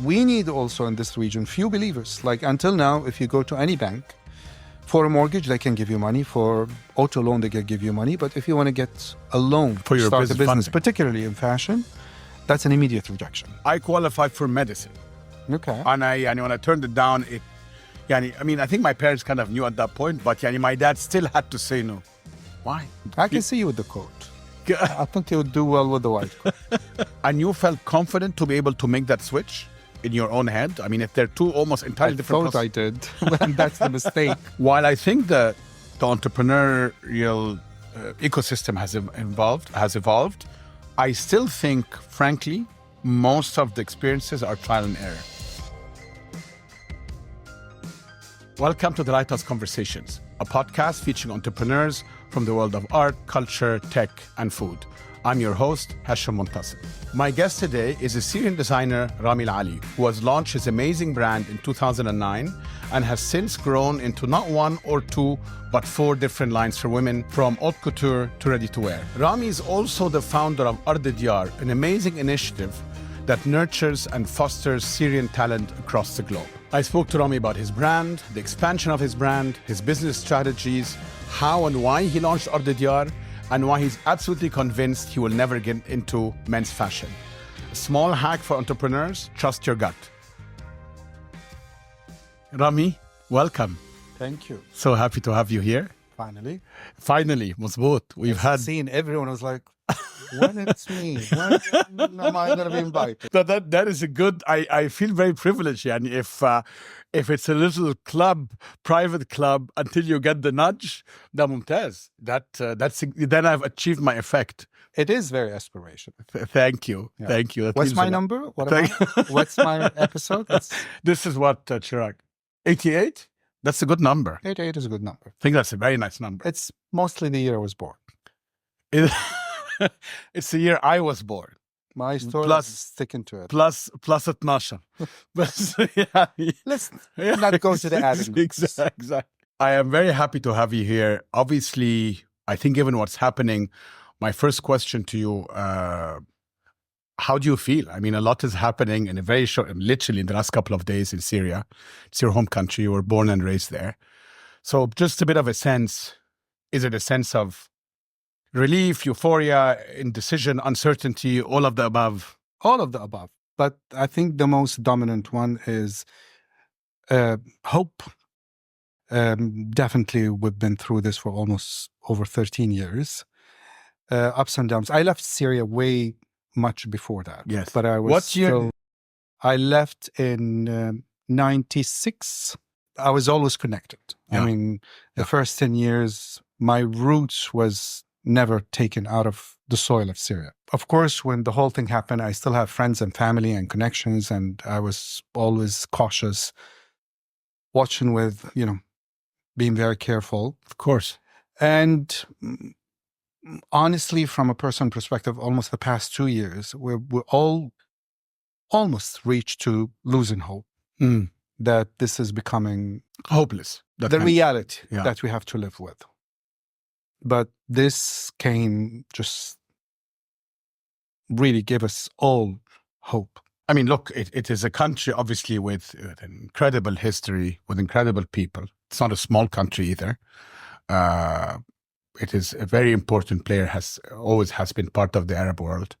we need also in this region few believers. Like until now, if you go to any bank, for a mortgage, they can give you money. For auto loan, they can give you money. But if you want to get a loan For to your start a business, funding. particularly in fashion, that's an immediate rejection. I qualified for medicine. Okay. And when I turned it down, I think my parents kind of knew at that point, but my dad still had to say no. Why? I can see you with the coat. I think you would do well with the white coat. And you felt confident to be able to make that switch in your own head? I mean, if they're two almost entirely different I did. And that's the mistake. While I think the entrepreneurial ecosystem has evolved, I still think, frankly, most of the experiences are trial and error. Welcome to the Lighthouse Conversations, a podcast featuring entrepreneurs from the world of art, culture, tech, and food. I'm your host, Hashem. My guest today is a Syrian designer, Rami Al Ali, who has launched his amazing brand in 2009 and has since grown into not one or two, but 4 different lines for women, from haute couture to ready-to-wear. Rami is also the founder of Diyar, an amazing initiative that nurtures and fosters Syrian talent across the globe. I spoke to Rami about his brand, the expansion of his brand, his business strategies, how and why he launched Diyar, and why he's absolutely convinced he will never get into men's fashion. A small hack for entrepreneurs: trust your gut. Rami, welcome. Thank you. So happy to have you here. Finally. Finally, Mazboot. We've had... Seen everyone was like, when it's me, when am I going to be invited? That is a good... I feel very privileged. And if it's a little club, private club, until you get the nudge, da mumtaz. Then I've achieved my effect. It is very aspirational. Thank you. Yeah. Thank you. That What's means my a lot. number? What's my episode? This is what, Chirag? 88? That's a good number. 88 is a good number. I think that's a very nice number. It's mostly the year I was born. It's the year I was born. My story Plus- is sticking to it. Plus 12. But Let's not go to the adding. Exactly. I am very happy to have you here. Obviously, I think given what's happening, my first question to you, how do you feel? I mean, a lot is happening in a very short, literally in the last couple of days in Syria. It's your home country. You were born and raised there. So just a bit of a sense, is it a sense of relief, euphoria, indecision, uncertainty, all of the above? All of the above. But I think the most dominant one is hope. Definitely, we've been through this for almost over 13 years. Ups and downs. I left Syria way much before that. Yes. But I was What year? still... I left in 96. I was always connected. Yeah. I mean, the Yeah. first 10 years, my roots was never taken out of the soil of Syria. Of course, when the whole thing happened, I still have friends and family and connections, and I was always cautious, watching with, being very careful. Of course. And honestly, from a personal perspective, almost the past 2 years, we're all almost reached to losing hope that this is becoming Hopeless. the reality Yeah. that we have to live with. But this came just really give us all hope. I mean, look, it is a country, obviously, with an incredible history, with incredible people. It's not a small country either. It is a very important player, always has been part of the Arab world.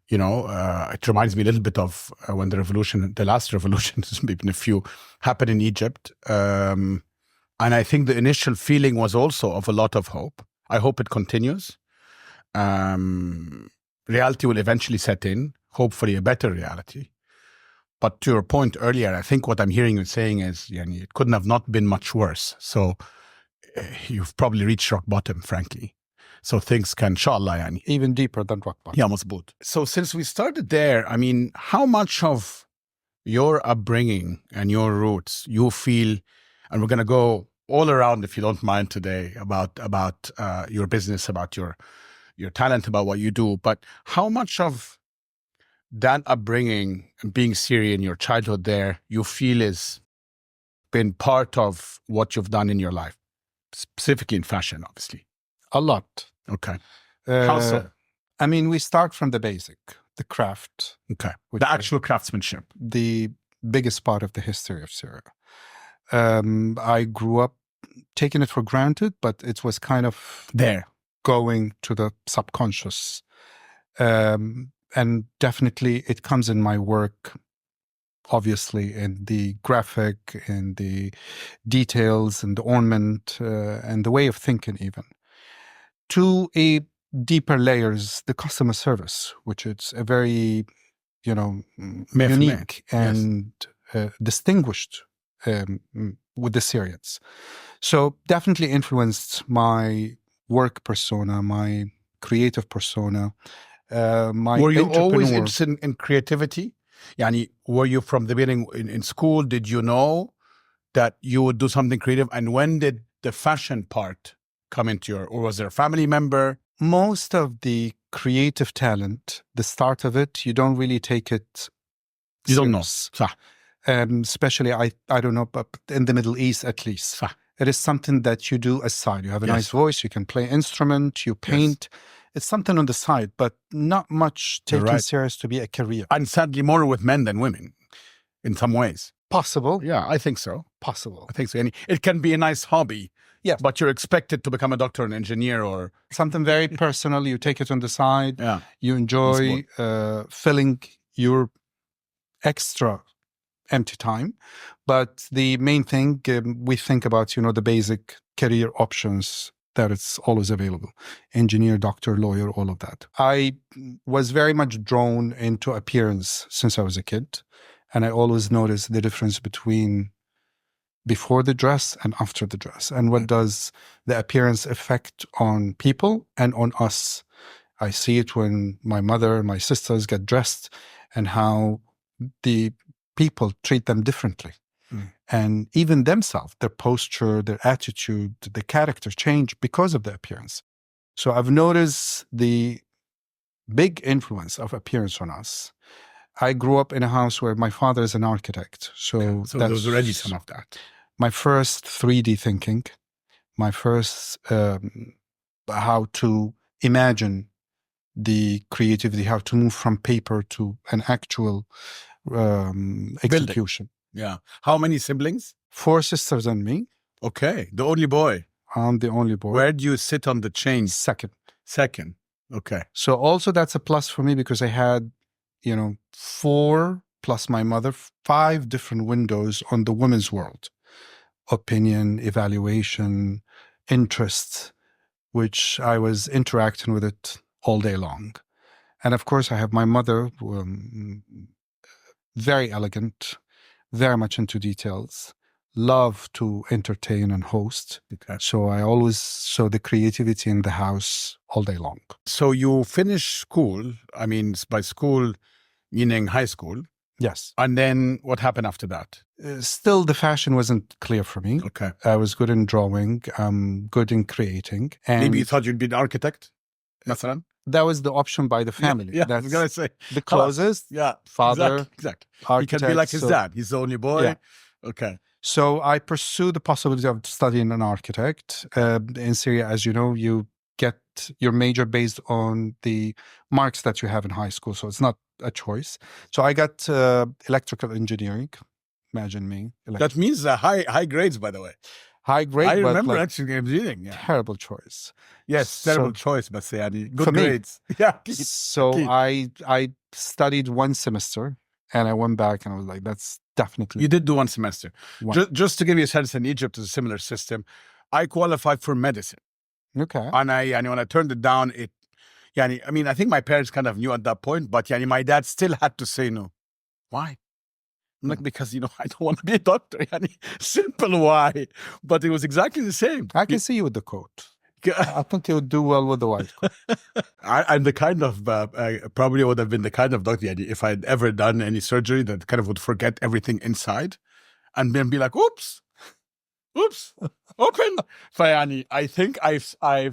It reminds me a little bit of when the last revolution, there's been a few, happened in Egypt. And I think the initial feeling was also of a lot of hope. I hope it continues. Reality will eventually set in, hopefully a better reality. But to your point earlier, I think what I'm hearing you saying is, it couldn't have not been much worse. So you've probably reached rock bottom, frankly. So things can, inshallah, Even deeper than rock bottom. yeah, mazboot. So since we started there, I mean, how much of your upbringing and your roots you feel, and we're going to go all around, if you don't mind today, about your business, about your talent, about what you do, but how much of that upbringing and being Syrian, your childhood there, you feel is been part of what you've done in your life, specifically in fashion, obviously? A lot. Okay. How so? I mean, we start from the basic. the craft. Okay. which The is actual craftsmanship. the biggest part of the history of Syria. I grew up taking it for granted, but it was kind of There. going to the subconscious. And definitely it comes in my work, obviously, in the graphic, in the details, and the ornament, and the way of thinking even. To a deeper layers, the customer service, which is a very, unique and distinguished with the Syrians. So definitely influenced my work persona, my creative persona, my Were you always entrepreneur. interested in creativity? Yani, were you from the beginning in school? Did you know that you would do something creative? And when did the fashion part come into or was there a family member? Most of the creative talent, the start of it, you don't really take it You don't know. serious. صح. Especially, I don't know, but in the Middle East at least. صح. It is something that you do aside. You have a Yes. nice voice, you can play instrument, you paint. It's something on the side, but not much You're taken right. serious to be a career. And sadly, more with men than women in some ways. Possible. Yeah, I think so. Possible. I think so. And it can be a nice hobby. Yeah. But you're expected to become a doctor, an engineer, or Something very personal. You take it on the side. yeah. You enjoy filling your extra empty time. But the main thing, we think about, the basic career options that it's always available. Engineer, doctor, lawyer, all of that. I was very much drawn into appearance since I was a kid. And I always noticed the difference between before the dress and after the dress. And what does the appearance affect on people and on us? I see it when my mother, my sisters get dressed and how the people treat them differently. And even themselves, their posture, their attitude, the character change because of the appearance. So I've noticed the big influence of appearance on us. I grew up in a house where my father is an architect. So there was already some of that. My first 3D thinking, my first how to imagine the creativity, how to move from paper to an actual execution. Yeah. How many siblings? 4 sisters and me. Okay. The only boy. I'm the only boy. Where do you sit on the chain? Second. Okay. So also that's a plus for me because I had, 4 plus my mother, 5 different windows on the women's world. Opinion, evaluation, interest, which I was interacting with it all day long. And of course, I have my mother, very elegant, very much into details, love to entertain and host. Okay. So I always saw the creativity in the house all day long. So you finish school, I mean, by school, meaning high school. Yes. And then what happened after that? Still, the fashion wasn't clear for me. Okay. I was good in drawing, good in creating. And Maybe you thought you'd be an architect, مثلا? that was the option by the family. Yeah, I That's was going to say. the closest. Yeah. Father, Exactly. He architect. can be like his so, dad. He's the only boy. Yeah. Okay. So I pursued the possibility of studying an architect. In Syria, as you know, you get your major based on the marks that you have in high school. So it's not a choice. So I got electrical engineering. Imagine me. That means high grades, by the way. High grade, I but remember like actually engineering. Yeah. terrible choice. Yes, terrible choice, but say good for me. grades. Yeah. So I studied 1 semester and I went back and I was like, that's definitely. You did do 1 semester. One. Just to give you a sense, in Egypt is a similar system. I qualified for medicine. Okay. And when I turned it down, I think my parents kind of knew at that point, but my dad still had to say no. Why? I'm like, because, I don't want to be a doctor. Simple why. But it was exactly the same. I can see you with the coat. I think you would do well with the white coat. I'm the kind of, probably would have been the kind of doctor, if I'd ever done any surgery that kind of would forget everything inside and then be like, oops, open. I think I've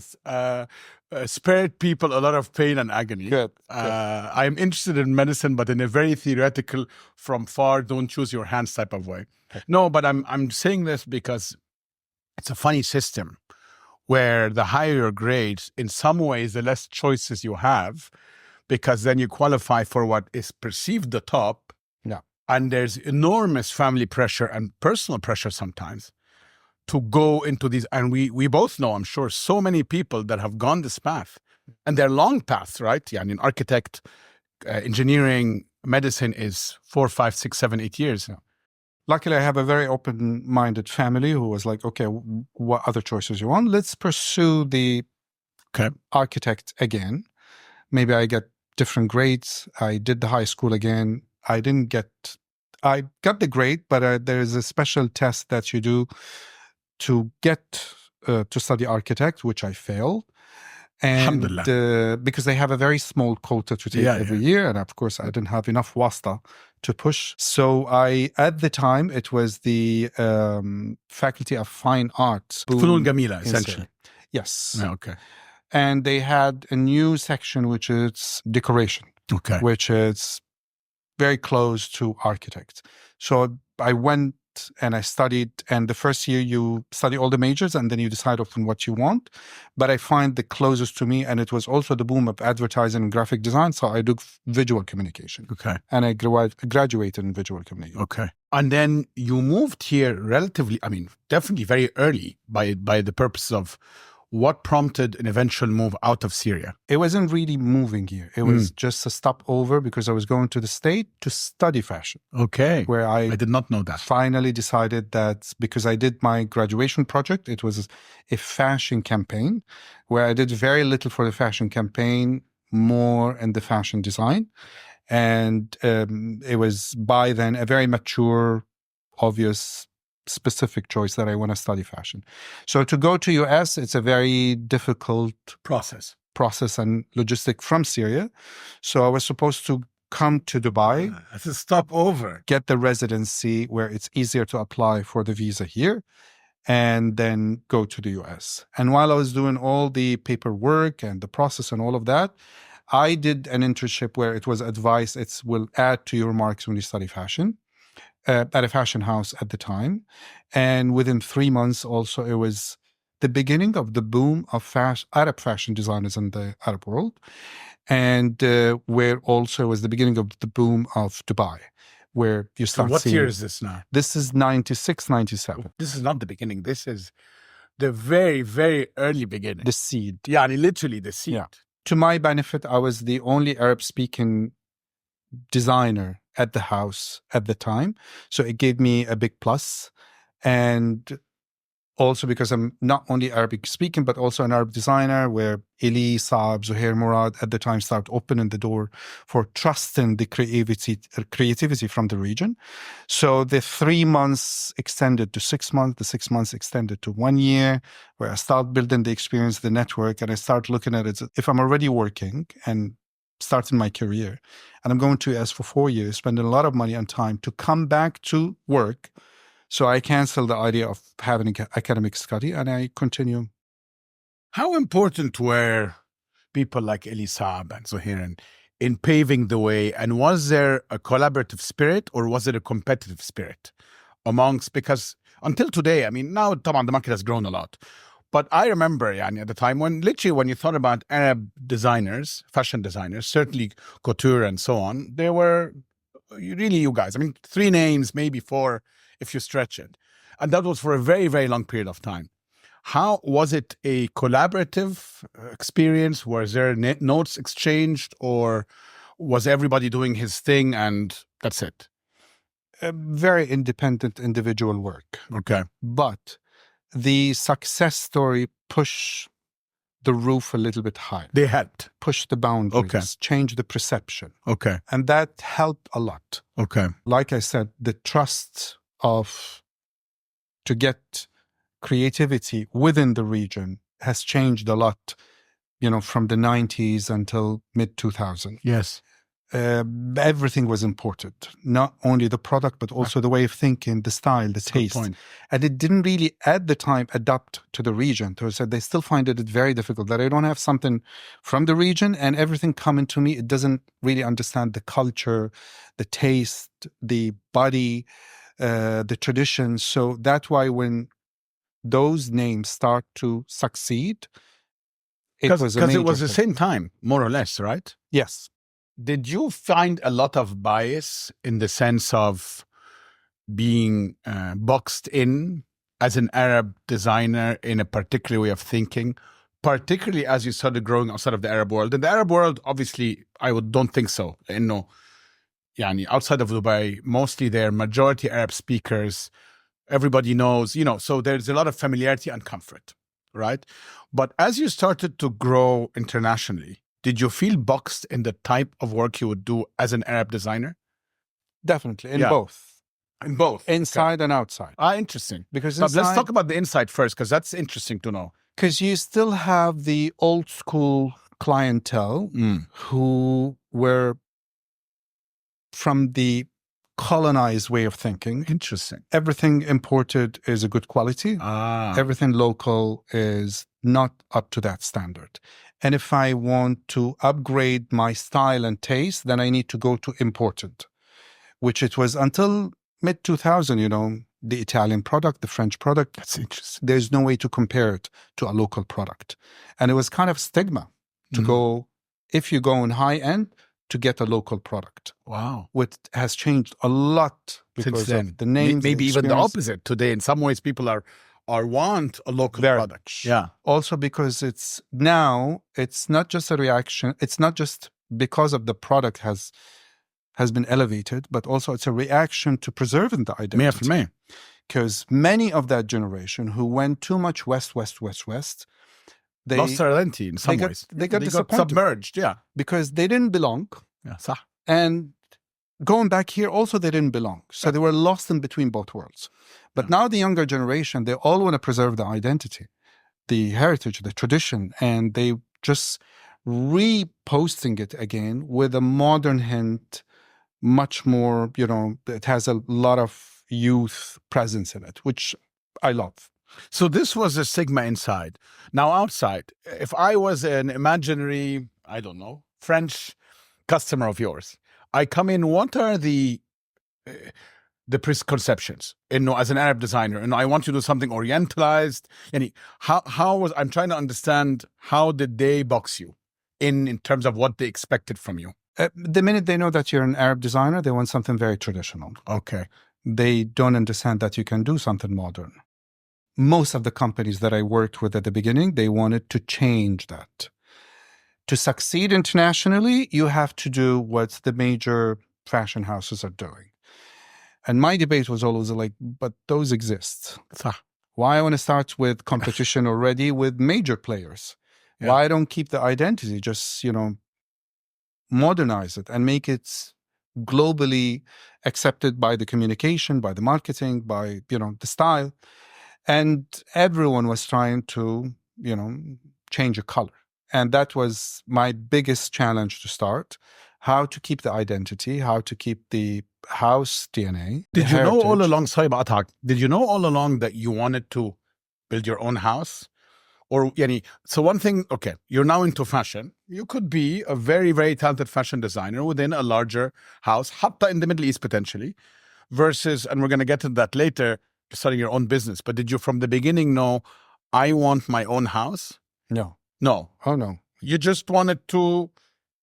spared people a lot of pain and agony. Good. I'm interested in medicine, but in a very theoretical, from far, don't choose your hands type of way. Okay. No, but I'm saying this because it's a funny system where the higher your grades, in some ways, the less choices you have, because then you qualify for what is perceived the top. Yeah. And there's enormous family pressure and personal pressure sometimes to go into these. And we both know, I'm sure, so many people that have gone this path, and they're long paths, right? Yeah, I mean, architect, engineering, medicine is 4, 5, 6, 7, 8 years. Yeah. Luckily, I have a very open-minded family who was like, okay, what other choices you want? Let's pursue the architect again. Maybe I get different grades. I did the high school again. I got the grade, but there is a special test that you do to get to study architect, which I failed. And because they have a very small quota to take every year. And of course, I didn't have enough wasta to push. So at the time, it was the Faculty of Fine Arts. Funun Gamila, essentially. Yes. Oh, okay. And they had a new section, which is decoration, which is very close to architect. So I went and I studied, and the first year you study all the majors and then you decide often what you want. But I find the closest to me, and it was also the boom of advertising and graphic design. So I took visual communication. Okay. And I graduated in visual communication. Okay. And then you moved here relatively, I mean, definitely very early by the purpose of what prompted an eventual move out of Syria? It wasn't really moving here. It was just a stopover because I was going to the States to study fashion. Okay. Where I did not know that. Finally decided that because I did my graduation project, it was a fashion campaign where I did very little for the fashion campaign, more in the fashion design. And it was by then a very mature, obvious, specific choice that I want to study fashion. So to go to US, it's a very difficult process and logistic from Syria. So I was supposed to come to Dubai. It's a stopover. Get the residency where it's easier to apply for the visa here, and then go to the US. And while I was doing all the paperwork and the process and all of that, I did an internship where it was advised it will add to your marks when you study fashion. At a fashion house at the time. And within 3 months also, it was the beginning of the boom of Arab fashion designers in the Arab world. And where also was the beginning of the boom of Dubai, where you start seeing... So what year is this now? This is 96, 97. This is not the beginning. This is the very, very early beginning. The seed. Yeah, literally the seed. Yeah. To my benefit, I was the only Arab-speaking designer at the house at the time. So it gave me a big plus. And also because I'm not only Arabic speaking, but also an Arab designer where Eli, Saab, Zuhair Murad at the time started opening the door for trusting the creativity from the region. So the 3 months extended to 6 months, the 6 months extended to 1 year, where I started building the experience, the network, and I started looking at it. If I'm already working and starting my career, and I'm going to US for 4 years, spending a lot of money and time to come back to work. So I cancel the idea of having an academic study and I continue. How important were people like Elisab and Zuhair in paving the way? And was there a collaborative spirit or was it a competitive spirit amongst, because until today, I mean, now the market has grown a lot. But I remember, at the time when you thought about Arab designers, fashion designers, certainly couture and so on, they were really you guys. I mean, 3 names, maybe 4, if you stretch it. And that was for a very, very long period of time. How was it a collaborative experience? Was there notes exchanged, or was everybody doing his thing and that's it? A very independent individual work. Okay. But the success story pushed the roof a little bit higher. They helped. Push the boundaries, change the perception. Okay. And that helped a lot. Okay. Like I said, the trust to get creativity within the region has changed a lot, from the 90s until mid-2000. Yes. Everything was imported, not only the product, but also the way of thinking, the style, the taste. And it didn't really, at the time, adapt to the region. So they still find it very difficult that I don't have something from the region and everything coming to me. It doesn't really understand the culture, the taste, the body, the traditions. So that's why when those names start to succeed, it was amazing. Because it was the same time, more or less, right? Yes. Did you find a lot of bias in the sense of being boxed in as an Arab designer in a particular way of thinking, particularly as you started growing outside of the Arab world? In the Arab world, obviously, don't think so. Outside of Dubai, mostly they're majority Arab speakers. Everybody knows, so there's a lot of familiarity and comfort, right? But as you started to grow internationally, did you feel boxed in the type of work you would do as an Arab designer? Definitely, in Yeah. both. In both. Inside and outside. Interesting. Because But let's talk about the inside first, because that's interesting to know. Because you still have the old school clientele who were from the colonized way of thinking. Interesting. Everything imported is a good quality. Everything local is not up to that standard. And if I want to upgrade my style and taste, then I need to go to imported, which it was until mid-2000, the Italian product, the French product. That's interesting. There's no way to compare it to a local product. And it was kind of stigma to go, if you go in high end, to get a local product. Wow. Which has changed a lot because of the names. Maybe even the opposite. Today, in some ways, people are want a local product. Yeah. Also because it's not just a reaction. It's not just because of the product has been elevated, but also it's a reaction to preserving the identity. Because many of that generation who went too much west, they lost their identity in some ways. They got disappointed. Submerged, because they didn't belong. Yeah, and going back here, also they didn't belong. So they were lost in between both worlds. But now the younger generation, they all want to preserve the identity, the heritage, the tradition, and they just reposting it again with a modern hint, much more, it has a lot of youth presence in it, which I love. So this was a stigma inside. Now outside, if I was an imaginary, I don't know, French customer of yours, I come in, what are the preconceptions, as an Arab designer, and I want to do something orientalized. And I'm trying to understand, how did they box you in terms of what they expected from you? The minute they know that you're an Arab designer, they want something very traditional. Okay. They don't understand that you can do something modern. Most of the companies that I worked with at the beginning, they wanted to change that. To succeed internationally, you have to do what the major fashion houses are doing. And my debate was always like, but those exist. Why I want to start with competition already with major players? Yeah. Why I don't keep the identity, just, modernize it and make it globally accepted by the communication, by the marketing, by, the style. And everyone was trying to, change a color. And that was my biggest challenge to start. How to keep the identity, how to keep the house DNA. Did you know all along, sorry about that, did you know all along that you wanted to build your own house? Or, so one thing, okay, you're now into fashion. You could be a very, very talented fashion designer within a larger house, hatta in the Middle East potentially, versus, and we're going to get to that later, starting your own business. But did you from the beginning know, I want my own house? No. No. Oh, no. You just wanted to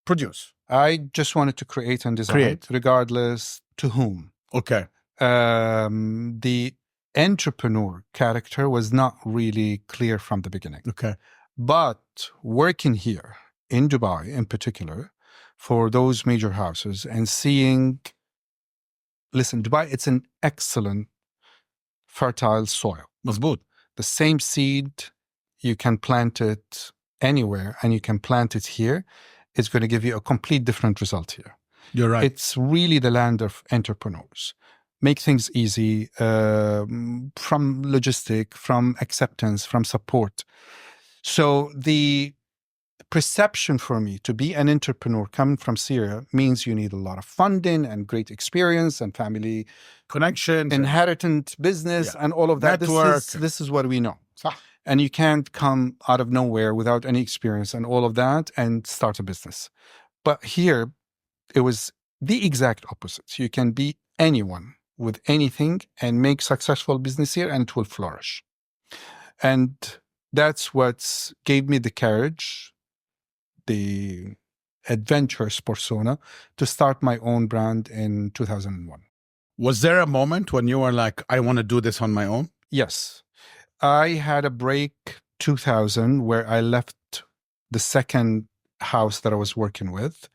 produce? I just wanted to create and design, regardless to whom. Okay. The entrepreneur character was not really clear from the beginning. Okay. But working here in Dubai in particular for those major houses and seeing, listen, Dubai, it's an excellent fertile soil. Mazboot. The same seed, you can plant it anywhere and you can plant it here. It's going to give you a complete different result here. You're right. It's really the land of entrepreneurs. Make things easy, from logistic, from acceptance, from support. So the perception for me to be an entrepreneur coming from Syria means you need a lot of funding and great experience and family connections, inheritance, business, and all of that. This is what we know. And you can't come out of nowhere without any experience and all of that and start a business. But here, it was the exact opposite. You can be anyone with anything and make successful business here and it will flourish. And that's what gave me the courage, the adventurous persona to start my own brand in 2001. Was there a moment when you were like, I want to do this on my own? Yes. I had a break 2000 where I left the second house that I was working with,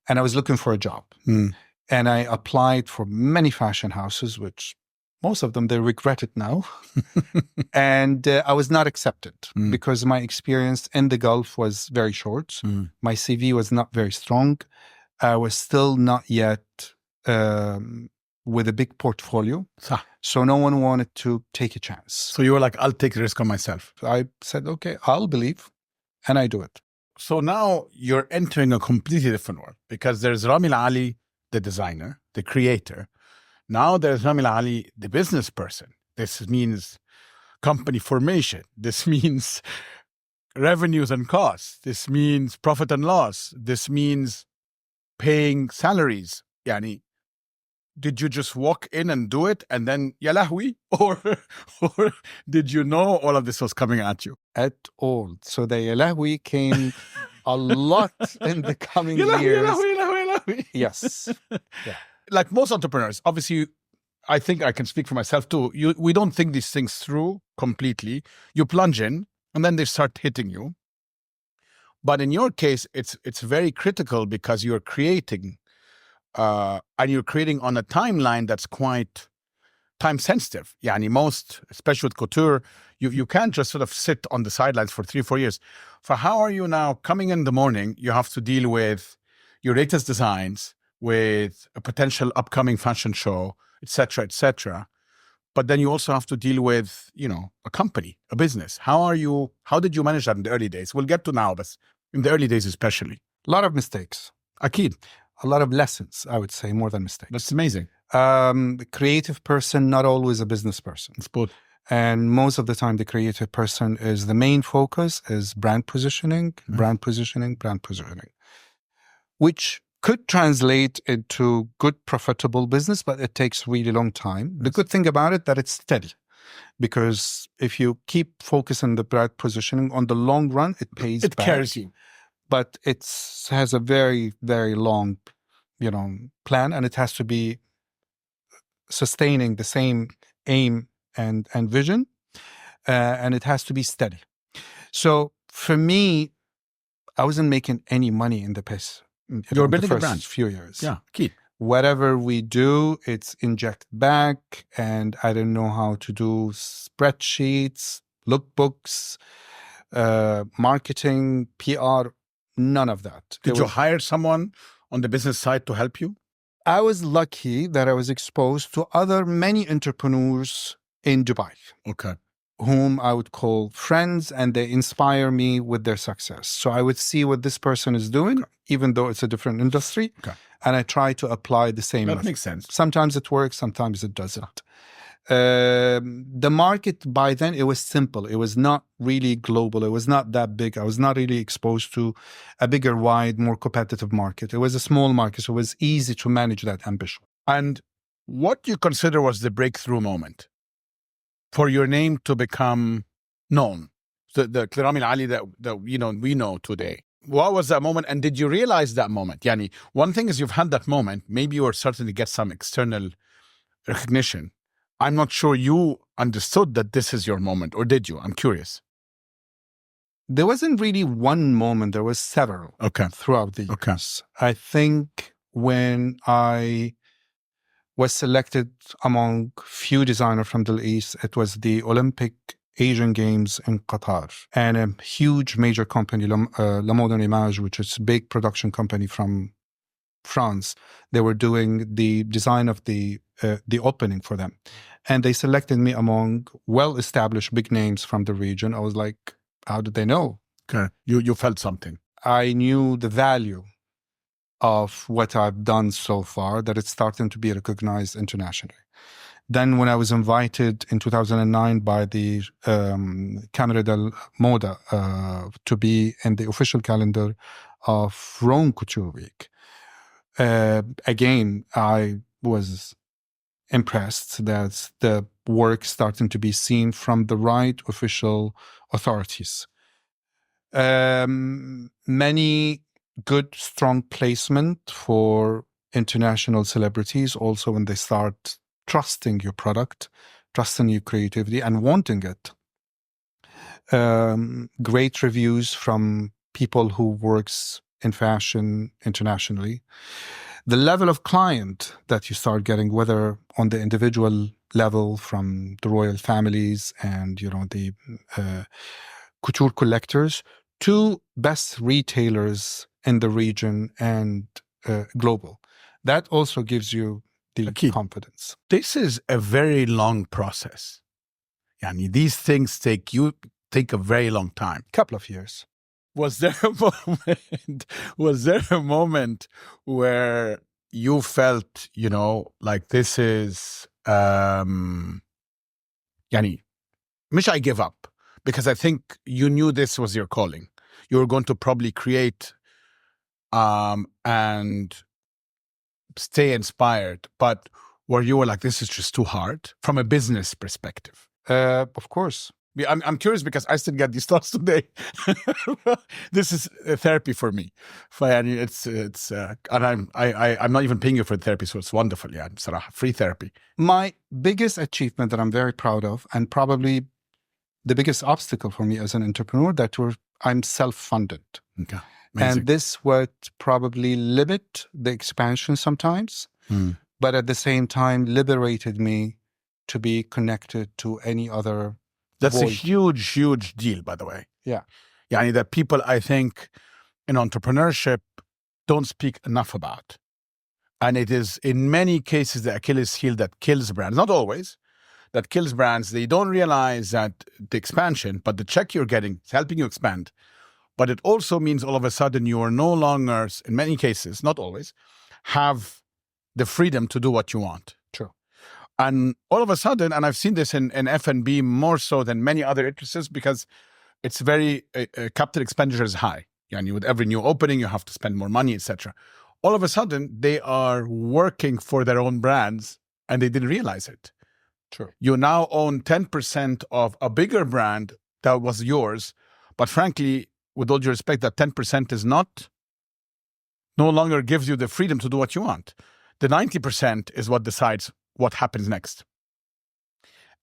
and I was looking for a job. And I applied for many fashion houses, which most of them, they regret it now. And I was not accepted because my experience in the Gulf was very short. My CV was not very strong. I was still not yet with a big portfolio. So no one wanted to take a chance. So you were like, I'll take the risk on myself. I said, okay, I'll believe. And I do it. So now you're entering a completely different world because there's Rami Al Ali, the designer, the creator. Now there's Rami Al Ali, the business person. This means company formation. This means revenues and costs. This means profit and loss. This means paying salaries. Yani, did you just walk in and do it and then ya lahwi? Or did you know all of this was coming at you? At all. So the ya lahwi came a lot in the coming years. Yes. Yeah. Like most entrepreneurs, obviously, I think I can speak for myself too. We don't think these things through completely. You plunge in and then they start hitting you. But in your case, it's very critical because you're creating and you're creating on a timeline that's quite time sensitive. Yani most, especially with couture, you can't just sort of sit on the sidelines for 3-4 years. For how are you now coming in the morning? You have to deal with your latest designs, with a potential upcoming fashion show, etc., etc. But then you also have to deal with, a company, a business. How did you manage that in the early days? We'll get to now, but in the early days especially. A lot of mistakes. Akid. A lot of lessons, I would say, more than mistakes. That's amazing. The creative person, not always a business person. It's both. And most of the time, the creative person is the main focus is brand positioning, brand positioning, which could translate into good, profitable business, but it takes really long time. The good thing about it, that it's steady. Because if you keep focusing on the brand positioning, on the long run, it pays back. It carries you. But it has a very, very long, plan, and it has to be sustaining the same aim and vision, and it has to be steady. So for me, I wasn't making any money in the past. You're building the a first brand. Few years. Yeah, key. Whatever we do, it's inject back, and I don't know how to do spreadsheets, lookbooks, marketing, PR, none of that. Did you hire someone on the business side to help you? I was lucky that I was exposed to many entrepreneurs in Dubai. Okay. Whom I would call friends, and they inspire me with their success. So I would see what this person is doing, even though it's a different industry, and I try to apply the same. That makes sense. Sometimes it works, sometimes it doesn't. The market by then, it was simple. It was not really global. It was not that big. I was not really exposed to a bigger, wide, more competitive market. It was a small market, so it was easy to manage that ambition. And what do you consider was the breakthrough moment for your name to become known? The Rami Al Ali that we know today. What was that moment? And did you realize that moment? Yani, one thing is you've had that moment. Maybe you were starting to get some external recognition. I'm not sure you understood that this is your moment, or did you? I'm curious. There wasn't really one moment. There was several throughout the years. I think when I was selected among few designers from the East, it was the Olympic Asian Games in Qatar, and a huge major company, La Modern Image, which is a big production company from France. They were doing the design of the opening for them. And they selected me among well-established big names from the region. I was like, how did they know? Okay. You felt something. I knew the value of what I've done so far, that it's starting to be recognized internationally. Then when I was invited in 2009 by the Camera del Moda to be in the official calendar of Rome Couture Week, again, I was impressed that the work starting to be seen from the right official authorities. Many good, strong placement for international celebrities also when they start trusting your product, trusting your creativity and wanting it. Great reviews from people who works in fashion internationally. The level of client that you start getting, whether on the individual level from the royal families and, the couture collectors to best retailers in the region and global. That also gives you the confidence. This is a very long process. Yani, these things take a very long time. Couple of years. Was there a moment where you felt, like this is, yani, mish I give up? Because I think you knew this was your calling. You were going to probably create and stay inspired. But where you were like, this is just too hard from a business perspective? Of course. I'm curious because I still get these thoughts today. This is a therapy for me. It's and I'm not even paying you for therapy, so it's wonderful. Yeah, it's free therapy. My biggest achievement that I'm very proud of, and probably the biggest obstacle for me as an entrepreneur, I'm self-funded. Okay. Amazing. And this would probably limit the expansion sometimes, but at the same time liberated me to be connected to any other. That's a huge, huge deal, by the way. Yeah. Yeah, that people, I think, in entrepreneurship don't speak enough about. And it is, in many cases, the Achilles heel that kills brands. Not always. That kills brands. They don't realize that the expansion, but the check you're getting is helping you expand. But it also means all of a sudden you are no longer, in many cases, not always, have the freedom to do what you want. True. And all of a sudden, and I've seen this in F&B more so than many other industries because it's very, capital expenditure is high. And with every new opening, you have to spend more money, etc. All of a sudden, they are working for their own brands and they didn't realize it. True. You now own 10% of a bigger brand that was yours. But frankly, with all due respect, that 10% is no longer gives you the freedom to do what you want. The 90% is what decides what happens next.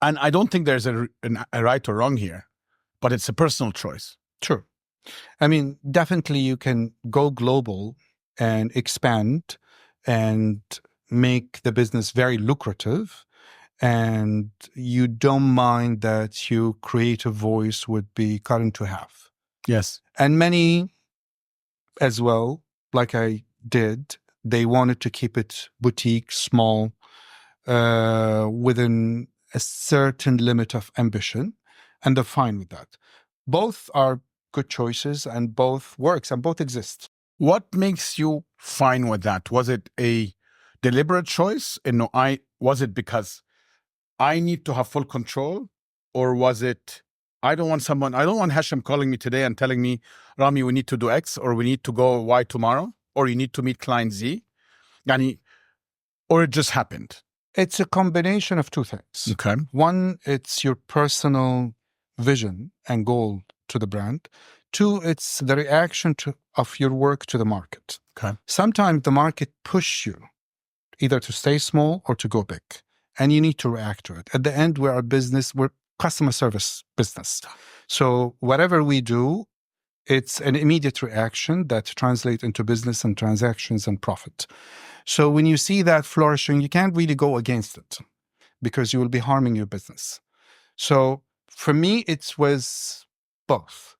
And I don't think there's a right or wrong here, but it's a personal choice. True. I mean, definitely you can go global and expand and make the business very lucrative. And you don't mind that your creative voice would be cut into half. Yes. And many as well, like I did, they wanted to keep it boutique, small, within a certain limit of ambition, and they're fine with that. Both are good choices and both works and both exist. What makes you fine with that? Was it a deliberate choice? Was it because I need to have full control? Or was it, I don't want Hashem calling me today and telling me, Rami, we need to do X, or we need to go Y tomorrow, or you need to meet client Z? Or it just happened? It's a combination of two things. Okay. One, it's your personal vision and goal to the brand. Two, it's the reaction of your work to the market. Okay. Sometimes the market push you either to stay small or to go big, and you need to react to it. At the end, we're customer service business. So whatever we do, it's an immediate reaction that translates into business and transactions and profit. So when you see that flourishing, you can't really go against it because you will be harming your business. So for me, it was both.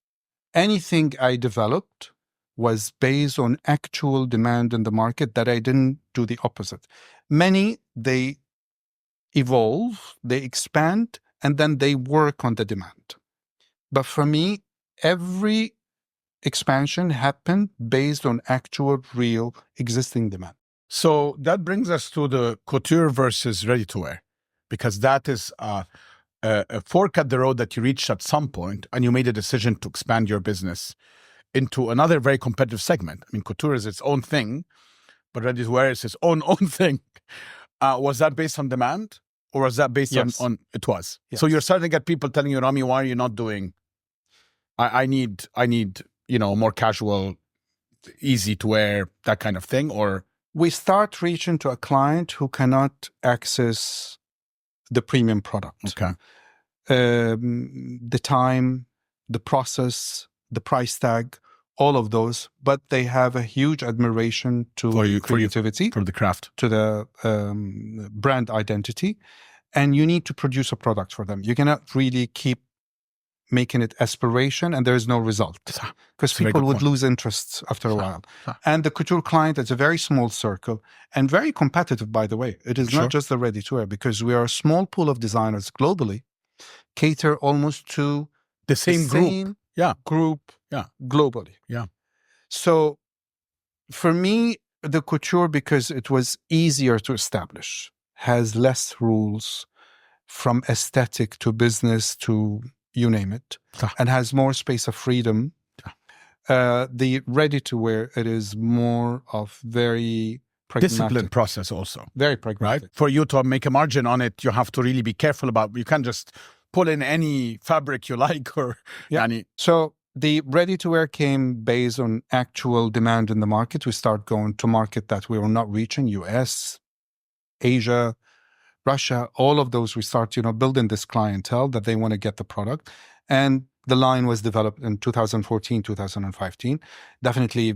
Anything I developed was based on actual demand in the market, that I didn't do the opposite. Many, they evolve, they expand, and then they work on the demand. But for me, every expansion happened based on actual, real, existing demand. So that brings us to the couture versus ready-to-wear, because that is a fork at the road that you reached at some point, and you made a decision to expand your business into another very competitive segment. I mean, couture is its own thing, but ready-to-wear is its own thing. Was that based on demand, or was that based on it was? Yes. So you're starting to get people telling you, Rami, why are you not doing? I need more casual easy to wear, that kind of thing? Or we start reaching to a client who cannot access the premium product. okay, The time, the process, the price tag, all of those, but they have a huge admiration to creativity, for the craft, to the brand identity, and you need to produce a product for them. You cannot really keep making it aspiration and there is no result, because people would lose interest after a while. And the couture client is a very small circle and very competitive, by the way. It is not just the ready-to-wear, because we are a small pool of designers globally, cater almost to the same group globally. Yeah. So for me, the couture, because it was easier to establish, has less rules, from aesthetic to business to you name it, and has more space of freedom. The ready-to-wear, it is more of very pragmatic. Disciplined process also. Very pragmatic. Right? For you to make a margin on it, you have to really be careful about, you can't just pull in any fabric you like or any. So the ready-to-wear came based on actual demand in the market. We start going to market that we were not reaching, US, Asia, Russia, all of those. We start, building this clientele that they want to get the product. And the line was developed in 2014, 2015. Definitely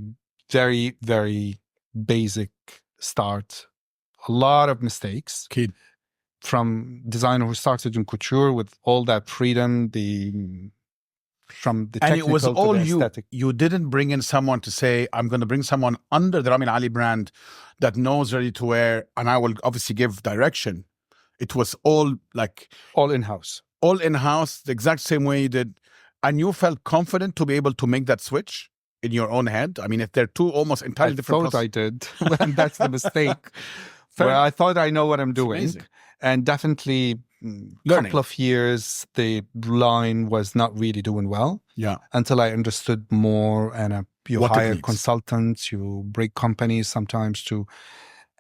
very, very basic start. A lot of mistakes. From designer who started in couture with all that freedom, from the technical and it was all to the aesthetic. You didn't bring in someone to say, I'm going to bring someone under the Rami Al Ali brand that knows ready to wear, and I will obviously give direction. It was all in-house. All in-house, the exact same way you did. And you felt confident to be able to make that switch in your own head? I mean, if they're two almost entirely different I did. And that's the mistake. Where I thought I know what I'm doing. And definitely a couple of years, the line was not really doing well. Yeah. Until I understood more, and you hire consultants, you break companies sometimes to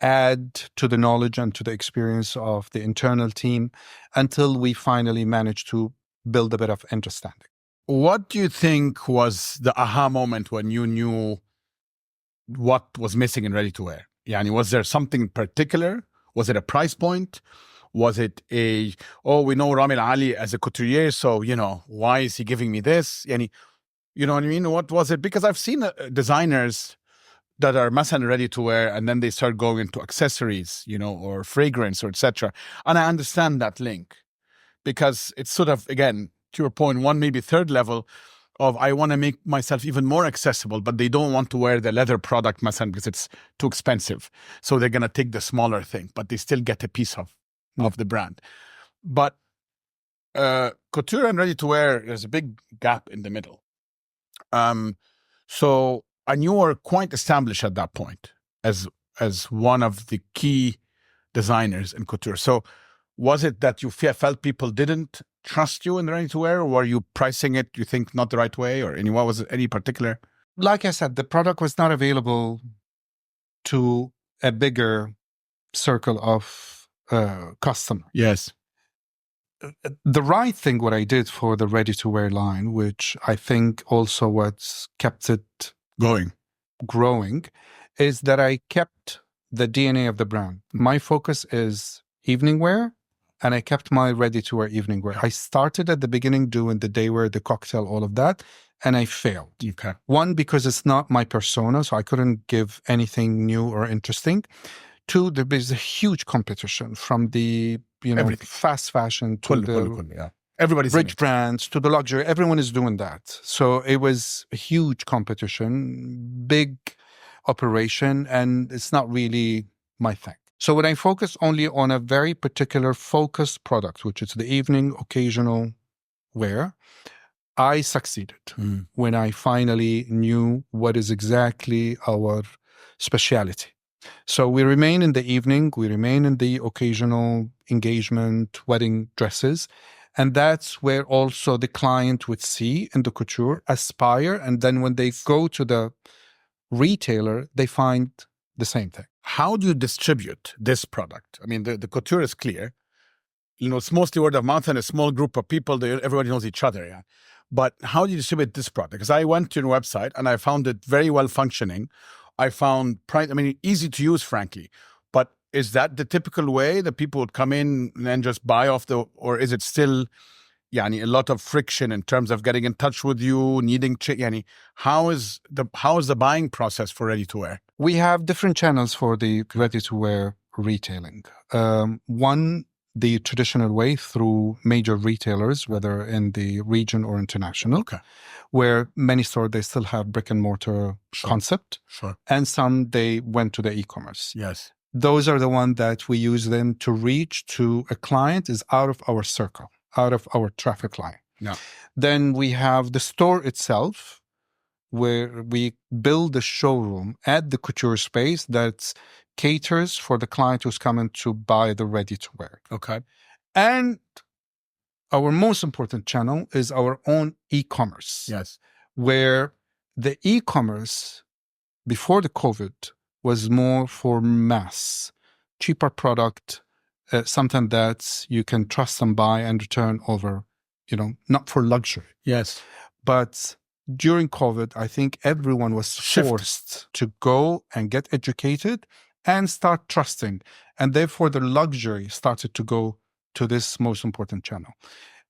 add to the knowledge and to the experience of the internal team, until we finally managed to build a bit of understanding. What do you think was the aha moment when you knew what was missing in ready-to-wear? Yani, was there something in particular? Was it a price point? Was it we know Rami Al Ali as a couturier, so, why is he giving me this? Yani, you know what I mean? What was it? Because I've seen designers that are masan ready to wear, and then they start going into accessories, or fragrance or etc. And I understand that link, because it's sort of, again, to your point, one maybe third level of I want to make myself even more accessible, but they don't want to wear the leather product masan because it's too expensive. So they're going to take the smaller thing, but they still get a piece of the brand. But couture and ready to wear, there's a big gap in the middle. And you were quite established at that point as one of the key designers in couture. So was it that you felt people didn't trust you in the ready-to-wear, or were you pricing it, you think, not the right way, or what was it, any particular? Like I said, the product was not available to a bigger circle of customers. Yes. The right thing, what I did for the ready-to-wear line, which I think also what's kept it growing, is that I kept the DNA of the brand. My focus is evening wear, and I kept my ready-to-wear evening wear. I started at the beginning doing the day wear, the cocktail, all of that, and I failed. Okay. One, because it's not my persona, so I couldn't give anything new or interesting. Two, there is a huge competition from the fast fashion to everybody's rich brands to the luxury. Everyone is doing that. So it was a huge competition, big operation, and it's not really my thing. So when I focus only on a very particular focused product, which is the evening occasional wear, I succeeded when I finally knew what is exactly our speciality. So we remain in the evening, we remain in the occasional engagement, wedding dresses. And that's where also the client would see in the couture, aspire. And then when they go to the retailer, they find the same thing. How do you distribute this product? I mean, the couture is clear. It's mostly word of mouth and a small group of people. Everybody knows each other. Yeah. But how do you distribute this product? Because I went to your website and I found it very well functioning. I found, easy to use, frankly. But is that the typical way that people would come in and just buy off or is it still a lot of friction in terms of getting in touch with you, needing how is the buying process for ready-to-wear? We have different channels for the ready-to-wear retailing. One, the traditional way through major retailers, whether in the region or international, Okay. where many stores, they still have brick and mortar concept. Sure. And some, they went to the e-commerce. Yes. Those are the ones that we use them to reach to a client is out of our circle, out of our traffic line. Yeah. Then we have the store itself, where we build a showroom at the couture space that caters for the client who's coming to buy the ready-to-wear. Okay. And our most important channel is our own e-commerce. Yes. Where the e-commerce before the COVID was more for mass, cheaper product, something that you can trust and buy and return over, not for luxury. Yes. But during COVID, I think everyone was forced to go and get educated and start trusting. And therefore, the luxury started to go to this most important channel.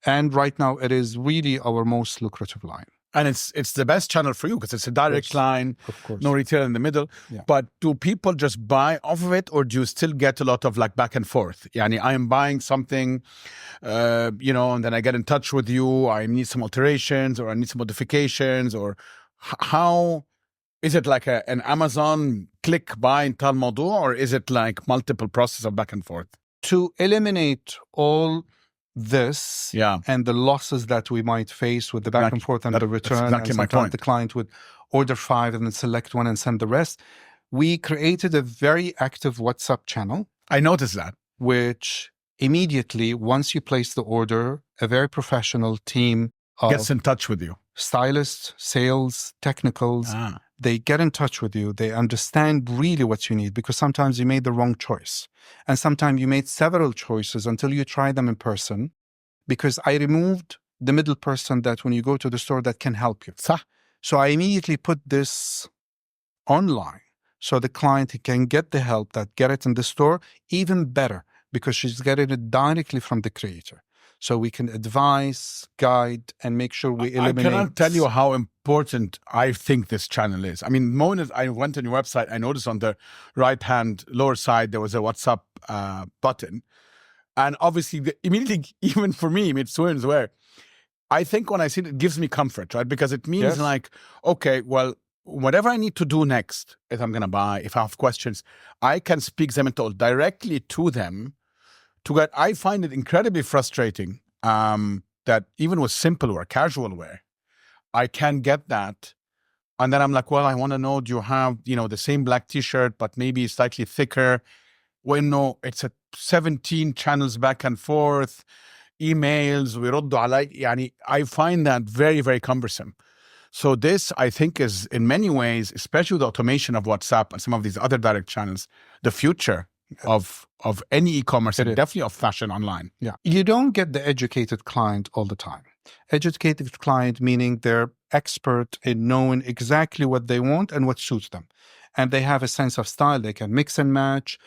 And right now, it is really our most lucrative line. And it's the best channel for you because it's a direct line, of course. No retail in the middle. Yeah. But do people just buy off of it, or do you still get a lot of back and forth? I am buying something, and then I get in touch with you. I need some alterations, or I need some modifications, or how is it like an Amazon click buy in tal modu, or is it like multiple process of back and forth? To eliminate all this and the losses that we might face with the back and forth and the return, exactly and my sometimes point. The client would order 5 and then select one and send the rest. We created a very active WhatsApp channel. I noticed that. Which immediately, once you place the order, a very professional team gets in touch with you. Stylists, sales, technicals, they get in touch with you. They understand really what you need, because sometimes you made the wrong choice. And sometimes you made several choices until you try them in person, because I removed the middle person that when you go to the store that can help you. So I immediately put this online so the client can get the help that get it in the store, even better, because she's getting it directly from the creator. So we can advise, guide, and make sure we eliminate. I cannot tell you how important I think this channel is. The moment I went on your website, I noticed on the right-hand lower side, there was a WhatsApp button. And obviously, immediately, even for me, it's where I think when I see it, it gives me comfort, right? Because it means okay, well, whatever I need to do next, if I'm going to buy, if I have questions, I can speak them directly to them. I find it incredibly frustrating that even with simple wear, casual wear, I can get that. And then I'm like, well, I want to know, do you have, the same black t-shirt, but maybe slightly thicker? Well, no, it's 17 channels back and forth, emails, ويردوا علي. I find that very, very cumbersome. So this, I think, is in many ways, especially with the automation of WhatsApp and some of these other direct channels, the future of any e-commerce and definitely of fashion online. Yeah. You don't get the educated client all the time. Educated client meaning they're expert in knowing exactly what they want and what suits them. And they have a sense of style. They can mix and match.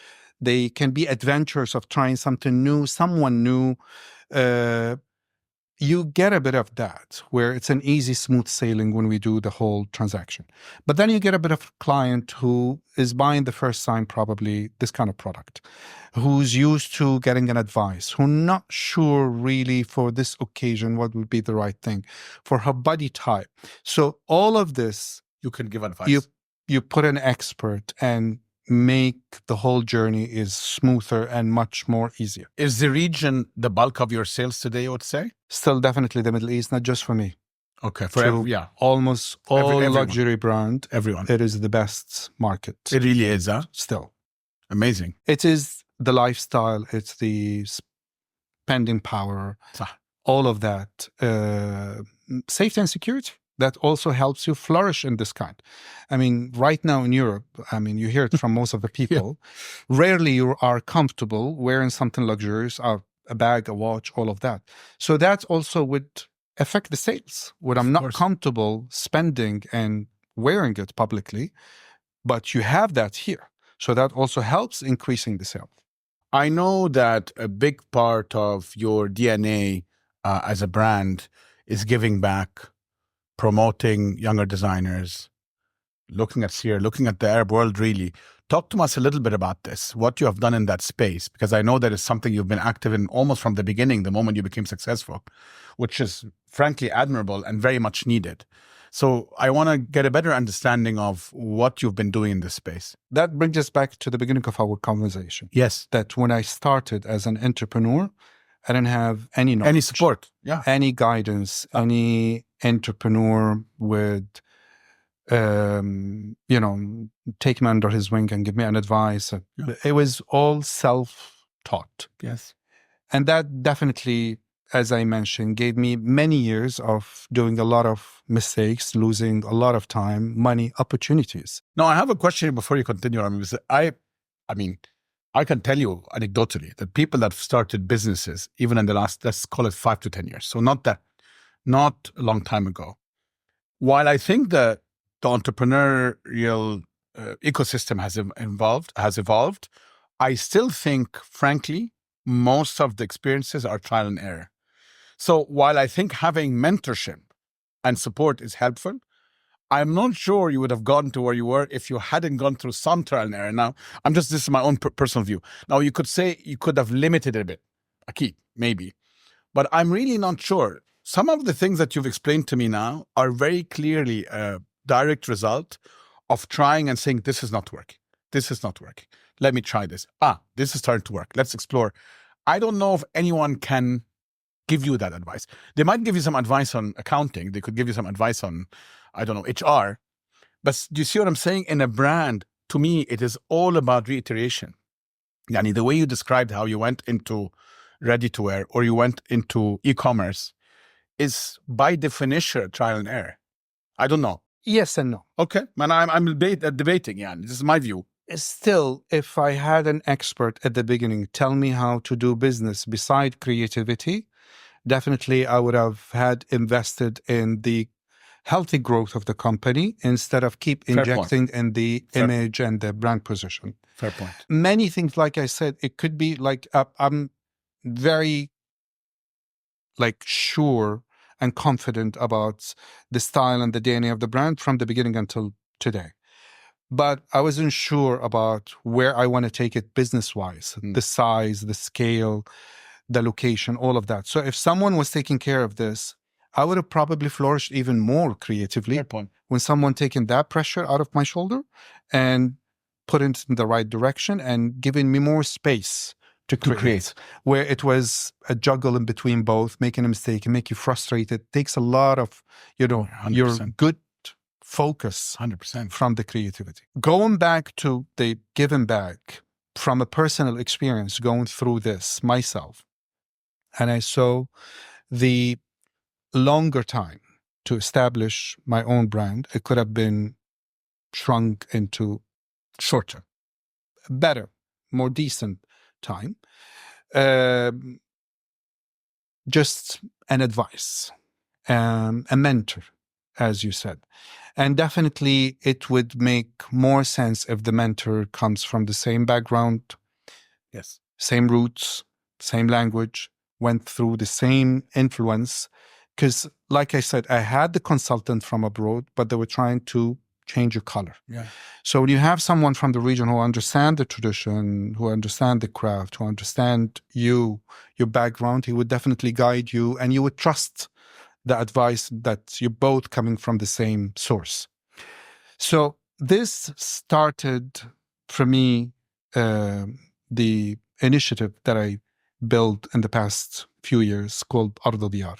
They can be adventurous of trying something new, someone new. You get a bit of that, where it's an easy, smooth sailing when we do the whole transaction. But then you get a bit of client who is buying the first time probably this kind of product, who's used to getting an advice, who's not sure really for this occasion what would be the right thing for her body type. So all of this, you can give advice. You put an expert and make the whole journey is smoother and much more easier. Is the region the bulk of your sales today, I would say? Still definitely the Middle East, not just for me. Okay, almost all everyone. Luxury brand. Everyone. It is the best market. It really is, huh? Still. Amazing. It is the lifestyle, it's the spending power, all of that. Safety and security. That also helps you flourish in this kind. Right now in Europe, you hear it from most of the people. Rarely you are comfortable wearing something luxurious, a bag, a watch, all of that. So that's also with affect the sales when I'm not comfortable spending and wearing it publicly. But you have that here. So that also helps increasing the sale. I know that a big part of your DNA as a brand is giving back, promoting younger designers, looking at Syria, looking at the Arab world, really. Talk to us a little bit about this, what you have done in that space, because I know that is something you've been active in almost from the beginning, the moment you became successful, which is frankly admirable and very much needed. So I want to get a better understanding of what you've been doing in this space. That brings us back to the beginning of our conversation. Yes. That when I started as an entrepreneur, I didn't have any knowledge, any support, any guidance, any entrepreneur would, take me under his wing and give me an advice. It was all self-taught. Yes. And that definitely, as I mentioned, gave me many years of doing a lot of mistakes, losing a lot of time, money, opportunities. Now, I have a question before you continue, Rami. I can tell you anecdotally that people that have started businesses, even in the last, let's call it 5 to 10 years, so not a long time ago, while I think that the entrepreneurial ecosystem has evolved, I still think, frankly, most of the experiences are trial and error. So while I think having mentorship and support is helpful, I'm not sure you would have gotten to where you were if you hadn't gone through some trial and error. Now, this is my own personal view. Now, you could say you could have limited it a bit, maybe, but I'm really not sure. Some of the things that you've explained to me now are very clearly a direct result of trying and saying, this is not working. This is not working. Let me try this. This is starting to work. Let's explore. I don't know if anyone can give you that advice. They might give you some advice on accounting. They could give you some advice on, HR. But do you see what I'm saying? In a brand, to me, it is all about reiteration. Yani, the way you described how you went into ready-to-wear or you went into e-commerce is by definition trial and error. I don't know. Yes and no. Okay. And I'm debating. Yeah, this is my view. Still, if I had an expert at the beginning tell me how to do business beside creativity, definitely I would have had invested in the healthy growth of the company instead of keep injecting in the image and the brand position. Fair point. Many things, like I said, it could be like, I'm very sure and confident about the style and the DNA of the brand from the beginning until today. But I wasn't sure about where I want to take it business-wise, the size, the scale, the location, all of that. So if someone was taking care of this, I would have probably flourished even more creatively. Fair point. When someone taking that pressure out of my shoulder and put it in the right direction and giving me more space to create, where it was a juggle in between both, making a mistake and make you frustrated, takes a lot of, your good focus 100% from the creativity. Going back to the giving back from a personal experience, going through this myself, and I saw the longer time to establish my own brand, it could have been shrunk into shorter, better, more decent time. Just an advice, a mentor, as you said. And definitely it would make more sense if the mentor comes from the same background, yes, same roots, same language, went through the same influence. Because like I said, I had the consultant from abroad, but they were trying to change your color. Yeah. So when you have someone from the region who understand the tradition, who understand the craft, who understand your background, he would definitely guide you and you would trust the advice that you're both coming from the same source. So this started for me, the initiative that I built in the past few years called Ard Diyar.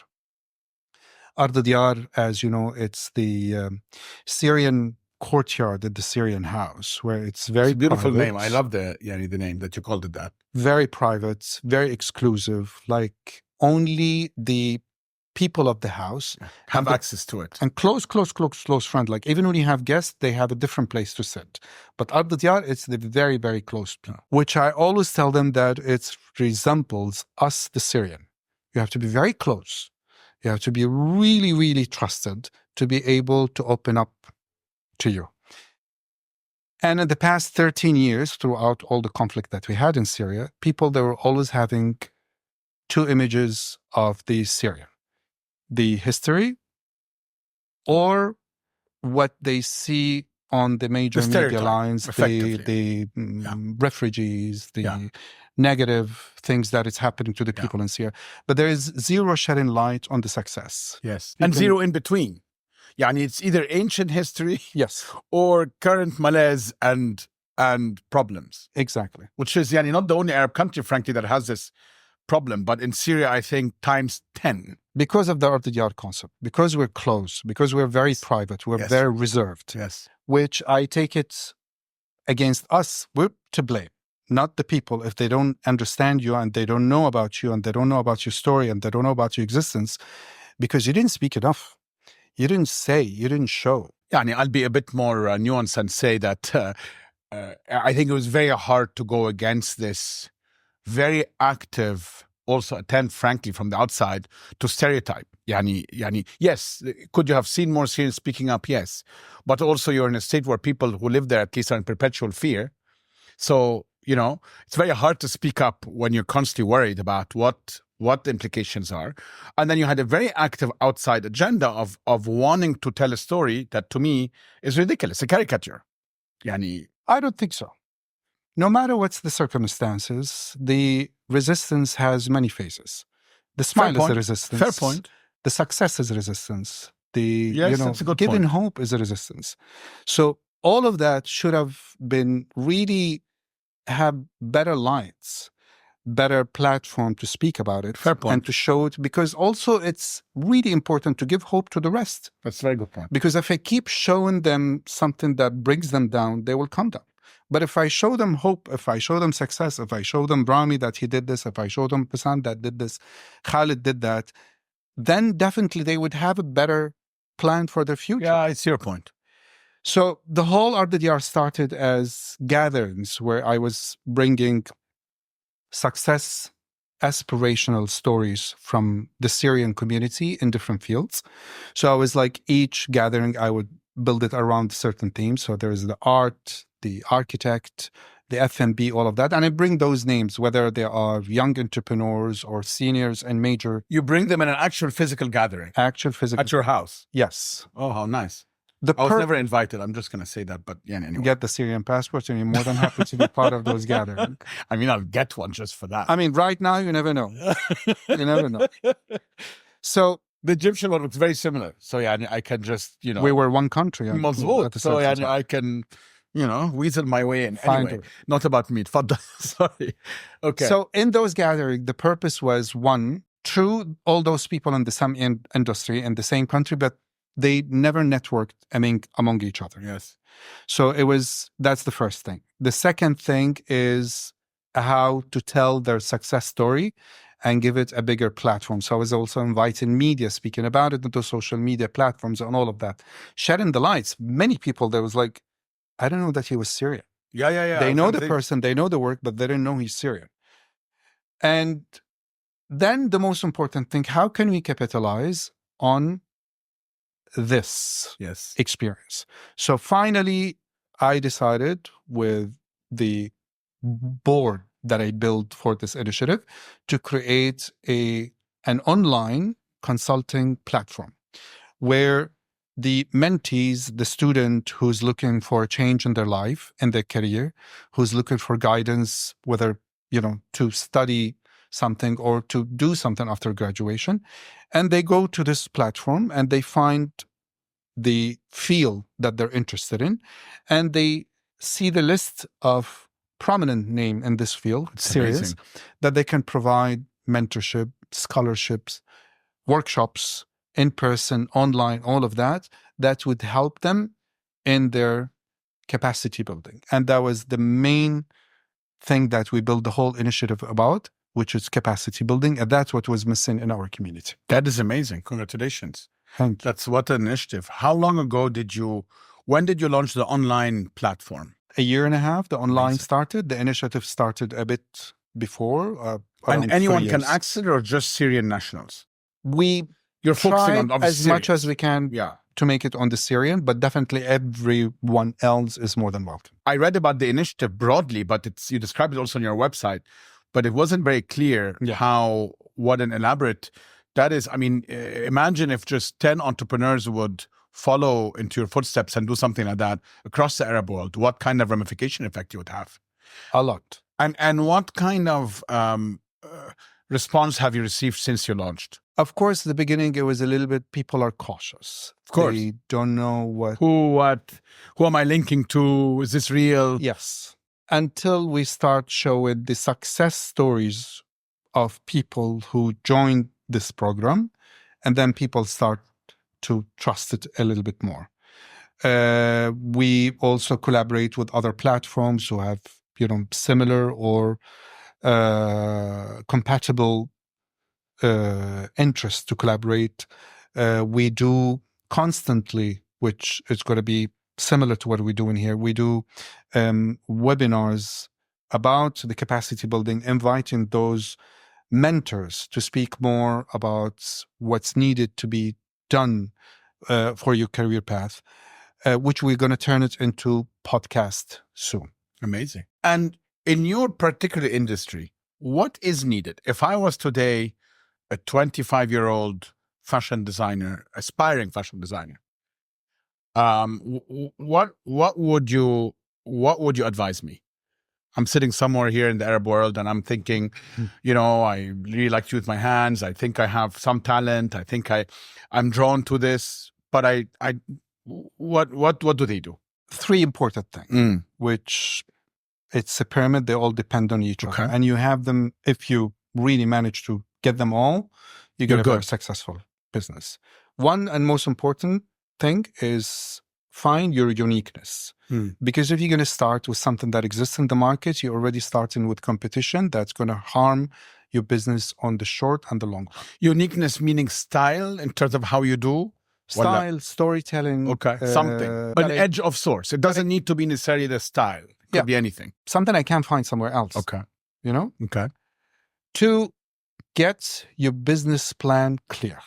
Ard Diyar, as you know, it's the Syrian courtyard at the Syrian house, where it's very a beautiful private. name. I love the name that you called it that. Very private, very exclusive, like only the people of the house have access to it. And close friend. Like even when you have guests, they have a different place to sit. But Ard Diyar, it's the very, very close, which I always tell them that it resembles us, the Syrian. You have to be very close. You have to be really, really trusted to be able to open up to you. And in the past 13 years, throughout all the conflict that we had in Syria, people, they were always having two images of the Syria: the history or what they see on the major media lines, the refugees, the negative things that is happening to the people in Syria. But there is zero shedding light on the success. Yes. And zero in between. Yani it's either ancient history or current malaise and problems. Exactly. Which is not the only Arab country, frankly, that has this problem. But in Syria, I think times 10. Because of the RDDR concept, because we're close, because we're very private, we're very reserved, which I take it against us, we're to blame, not the people. If they don't understand you and they don't know about you and they don't know about your story and they don't know about your existence, because you didn't speak enough. You didn't say, you didn't show. I'll be a bit more nuanced and say that I think it was very hard to go against this very active also attempt, frankly, from the outside to stereotype. Yes, could you have seen more Syrians speaking up? Yes. But also you're in a state where people who live there at least are in perpetual fear. So, it's very hard to speak up when you're constantly worried about what the implications are. And then you had a very active outside agenda of wanting to tell a story that to me is ridiculous, a caricature. I don't think so. No matter what's the circumstances, the resistance has many phases. The smile is a resistance. Fair point. The success is a resistance. That's a good giving point. Hope is a resistance. So all of that should have been really have better lights, better platform to speak about it. Fair point. And to show it, because also it's really important to give hope to the rest. That's a very good point. Because if I keep showing them something that brings them down, they will come down. But if I show them hope, if I show them success, if I show them Rami that he did this, if I show them Bassam that did this, Khalid did that, then definitely they would have a better plan for their future. Yeah, it's your point. So the whole RDDR started as gatherings where I was bringing success, aspirational stories from the Syrian community in different fields. So I was like, each gathering, I would build it around certain themes. So there is the art, the architect, the F&B, all of that. And I bring those names, whether they are young entrepreneurs or seniors and major. You bring them in an actual physical gathering? Actual physical. At your house? Yes. Oh, how nice. I was never invited. I'm just going to say that, but anyway. Get the Syrian passport and you're more than happy to be part of those gatherings. I mean, I'll get one just for that. I mean, right now, you never know. You never know. So the Egyptian one looks very similar. So I can just, we were one country. So I can, weasel my way in. Anyway, not about me. Sorry. Okay. So in those gatherings, the purpose was, one, through all those people in the same industry in the same country, but they never networked among each other. Yes. So that's the first thing. The second thing is how to tell their success story and give it a bigger platform. So I was also inviting media, speaking about it into social media platforms and all of that. Shedding the lights. Many people, there was like, I don't know that he was Syrian. Yeah. They know the person, they know the work, but they didn't know he's Syrian. And then the most important thing, how can we capitalize on this experience? So finally, I decided with the board that I built for this initiative to create an online consulting platform where the mentees, the student who's looking for a change in their life, in their career, who's looking for guidance, whether, to study something or to do something after graduation, and they go to this platform and they find the field that they're interested in, and they see the list of prominent name in this field, series, that they can provide mentorship, scholarships, workshops, in person, online, all of that would help them in their capacity building. And that was the main thing that we built the whole initiative about, which is capacity building. And that's what was missing in our community. That is amazing. Congratulations. Thank you. That's what an initiative. How long ago when did you launch the online platform? A year and a half. The online started. The initiative started a bit before. And anyone can access it, or just Syrian nationals? You're focusing try on as much Syrians. as we can Yeah. to make it on the Syrian, but definitely everyone else is more than welcome. I read about the initiative broadly, but you described it also on your website, but it wasn't very clear what an elaborate that is. I mean, imagine if just 10 entrepreneurs would follow into your footsteps and do something like that across the Arab world, what kind of ramification effect you would have. A lot. And what kind of response have you received since you launched? Of course, at the beginning, it was a little bit, people are cautious. Of course. They don't know what. Who am I linking to? Is this real? Yes. Until we start showing the success stories of people who joined this program, and then people start to trust it a little bit more. We also collaborate with other platforms who have, similar or compatible interest to collaborate. We do constantly, which is going to be similar to what we're doing here. We do webinars about the capacity building, inviting those mentors to speak more about what's needed to be done for your career path, which we're going to turn it into podcast soon. Amazing. And in your particular industry, what is needed? If I was today a 25-year-old fashion designer, aspiring fashion designer, what would you advise me? I'm sitting somewhere here in the Arab world and I'm thinking, I really like to use my hands. I think I have some talent. I think I'm drawn to this. But what do they do? 3 important things, which it's a pyramid. They all depend on each other. And you have them, if you really manage to get them all, you get a very successful business. One and most important thing is find your uniqueness. Because if you're going to start with something that exists in the market, you're already starting with competition that's going to harm your business on the short and the long run. Uniqueness meaning style in terms of how you do? Style, storytelling. Okay, something. An edge of sorts. It doesn't need to be necessarily the style. It could be anything. Something I can't find somewhere else. Okay. Okay. 2, get your business plan clear.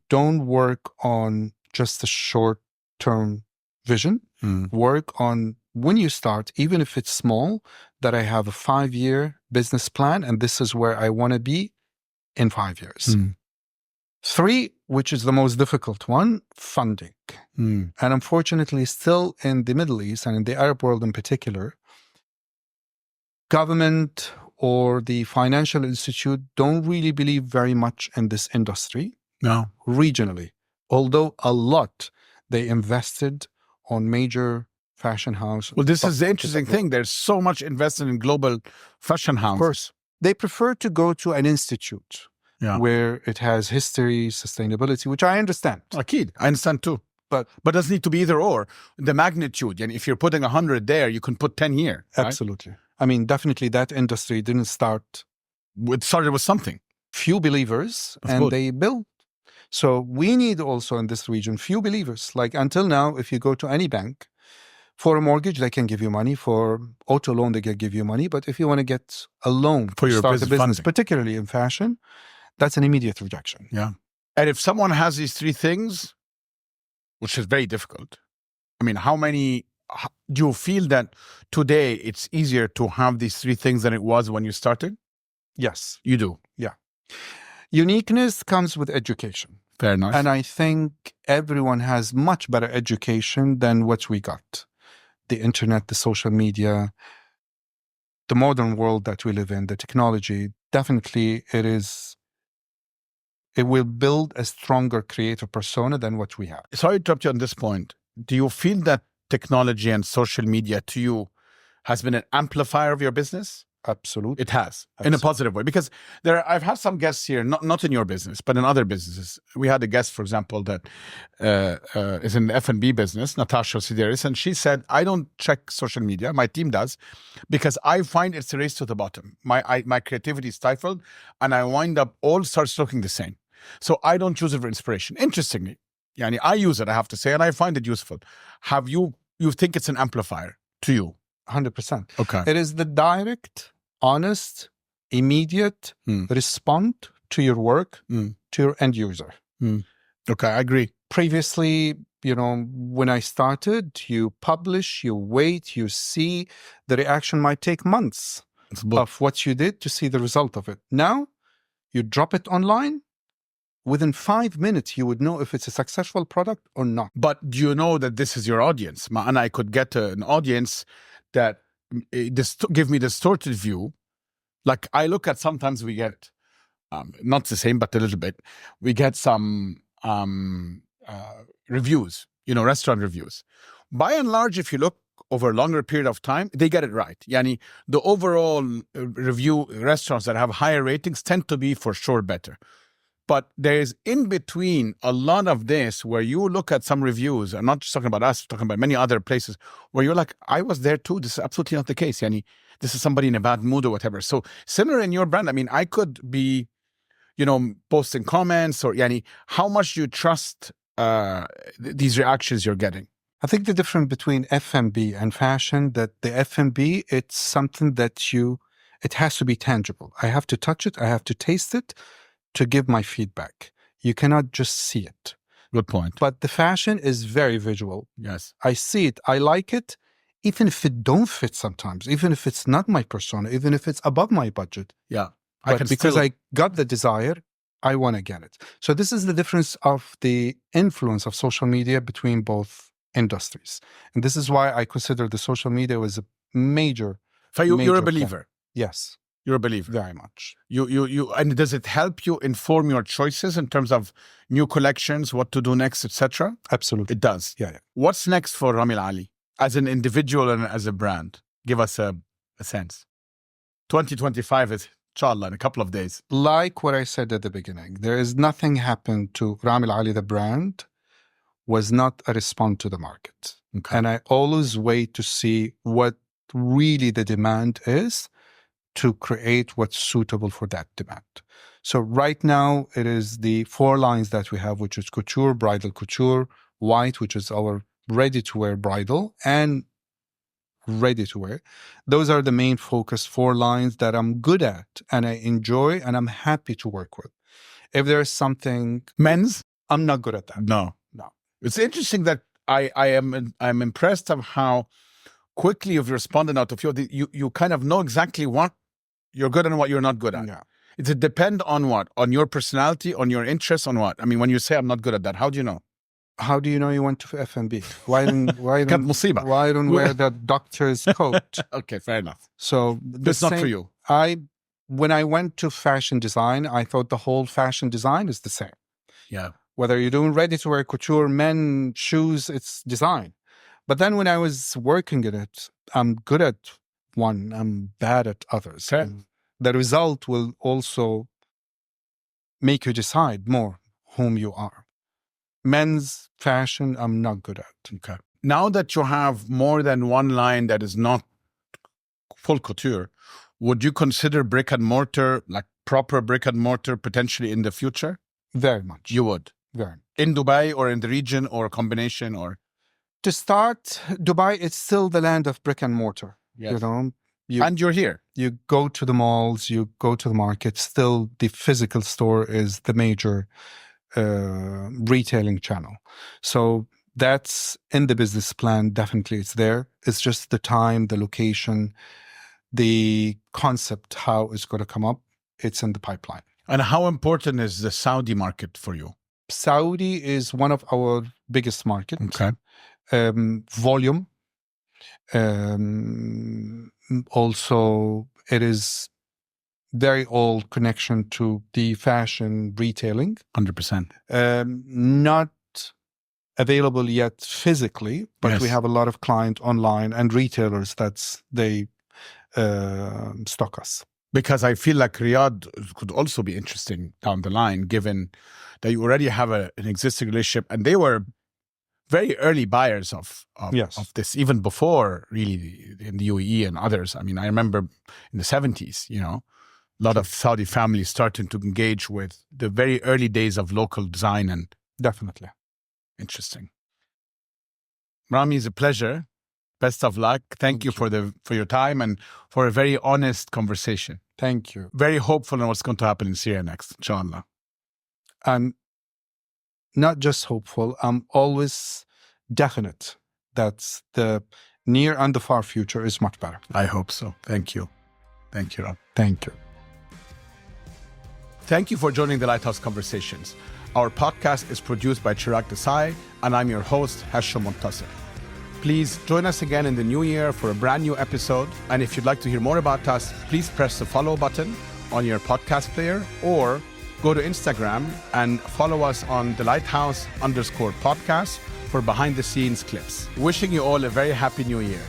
Don't work on just a short-term vision. Work on, when you start, even if it's small, that I have a 5-year business plan and this is where I want to be in 5 years. 3, which is the most difficult one, funding. And unfortunately, still in the Middle East and in the Arab world in particular, government or the financial institute don't really believe very much in this industry. No. Regionally. Although a lot they invested on major fashion houses. Well, this is the interesting thing. There's so much invested in global fashion houses. Of course. They prefer to go to an institute where it has history, sustainability, which I understand. I understand too. But it doesn't need to be either or. The magnitude, and if you're putting 100 there, you can put 10 here. Right? Absolutely. I mean, definitely that industry didn't start. It started with something. Few believers, and they built. So we need also in this region few believers. Like until now, if you go to any bank, for a mortgage, they can give you money. For auto loan, they can give you money. But if you want to get a loan for your start a business, funding, particularly in fashion, that's an immediate rejection. Yeah. And if someone has these 3 things, which is very difficult, I mean, do you feel that today it's easier to have these 3 things than it was when you started? Yes. You do? Yeah. Uniqueness comes with education. Fair enough. And I think everyone has much better education than what we got. The internet, the social media, the modern world that we live in, the technology, definitely it will build a stronger creative persona than what we have. Sorry to interrupt you on this point. Do you feel that technology and social media to you has been an amplifier of your business? Absolutely. It has, in a positive way. Because I've had some guests here, not in your business, but in other businesses. We had a guest, for example, that is in the F&B business, Natasha Sideris, and she said, I don't check social media, my team does, because I find it's a race to the bottom. My creativity is stifled, and I wind up all starts looking the same. So I don't use it for inspiration. Interestingly, I use it, I have to say, and I find it useful. You think it's an amplifier to you? 100%. Okay. It is the direct, honest, immediate response to your work, to your end user. Okay, I agree. Previously, when I started, you publish, you wait, you see. The reaction might take months of what you did to see the result of it. Now, you drop it online. Within 5 minutes, you would know if it's a successful product or not. But do you know that this is your audience? And I could get an audience that give me distorted view. Like I look at, sometimes we get, not the same, but a little bit. We get some reviews, restaurant reviews. By and large, if you look over a longer period of time, they get it right. Yani, the overall review restaurants that have higher ratings tend to be for sure better. But there's in between a lot of this where you look at some reviews, I'm not just talking about us, talking about many other places, where you're like, I was there too. This is absolutely not the case. Yani, this is somebody in a bad mood or whatever. So similar in your brand, I mean, I could be, posting comments or yani, how much you trust these reactions you're getting. I think the difference between F&B and fashion, that the F&B, it's something that it has to be tangible. I have to touch it. I have to taste it to give my feedback. You cannot just see it. Good point. But the fashion is very visual. Yes. I see it. I like it. Even if it don't fit sometimes, even if it's not my persona, even if it's above my budget. Yeah. But because I got the desire, I want to get it. So this is the difference of the influence of social media between both industries. And this is why I consider the social media was a major. So you're a believer. Yes. You're a believer. Very much. And does it help you inform your choices in terms of new collections, what to do next, etc.? Absolutely. It does. Yeah. What's next for Rami Al Ali as an individual and as a brand? Give us a sense. 2025 is, inshallah, in a couple of days. Like what I said at the beginning, there is nothing happened to Rami Al Ali, the brand, was not a response to the market. Okay. And I always wait to see what really the demand is, to create what's suitable for that demand. So right now, it is the 4 lines that we have, which is couture, bridal couture, white, which is our ready-to-wear bridal, and ready-to-wear. Those are the main focus 4 lines that I'm good at, and I enjoy, and I'm happy to work with. If there's something... Men's? I'm not good at that. No. It's interesting that I'm impressed of how quickly you've responded out of you kind of know exactly what you're good at and what you're not good at. Yeah. Does it depend on what? On your personality, on your interests, on what? I mean, when you say I'm not good at that, how do you know? How do you know you went to F&B? Why don't wear the doctor's coat? Okay, fair enough. So that's not for you. When I went to fashion design, I thought the whole fashion design is the same. Yeah. Whether you're doing ready-to-wear couture, men, shoes, it's design. But then when I was working in it, I'm good at one, I'm bad at others. Okay. The result will also make you decide more whom you are. Men's fashion, I'm not good at. Okay. Now that you have more than one line that is not full couture, would you consider brick and mortar, like proper brick and mortar, potentially in the future? Very much. You would? Very. In Dubai or in the region or a combination or? To start, Dubai, it's still the land of brick and mortar. Yes. And you're here. You go to the malls, you go to the market. Still, the physical store is the major retailing channel. So that's in the business plan. Definitely, it's there. It's just the time, the location, the concept, how it's going to come up. It's in the pipeline. And how important is the Saudi market for you? Saudi is one of our biggest markets. Okay. Volume. Also, it is very old connection to the fashion retailing. 100%. Not available yet physically, but Yes. we have a lot of clients online and retailers they stock us. Because I feel like Riyadh could also be interesting down the line, given that you already have an existing relationship, and they were very early buyers of this, even before really in the UAE and others. I mean, I remember in the 70s, a lot of Saudi families starting to engage with the very early days of local design. And definitely. Interesting. Rami, it's a pleasure. Best of luck. Thank you for your time and for a very honest conversation. Thank you. Very hopeful on what's going to happen in Syria next, inshallah. I'm not just hopeful, I'm always definite that the near and the far future is much better. I hope so. Thank you. Thank you, Rob. Thank you. Thank you for joining the Lighthouse Conversations. Our podcast is produced by Chirag Desai, and I'm your host, Hashem Montasser. Please join us again in the new year for a brand new episode. And if you'd like to hear more about us, please press the follow button on your podcast player, or go to Instagram and follow us on the Lighthouse_podcast for behind the scenes clips. Wishing you all a very happy new year.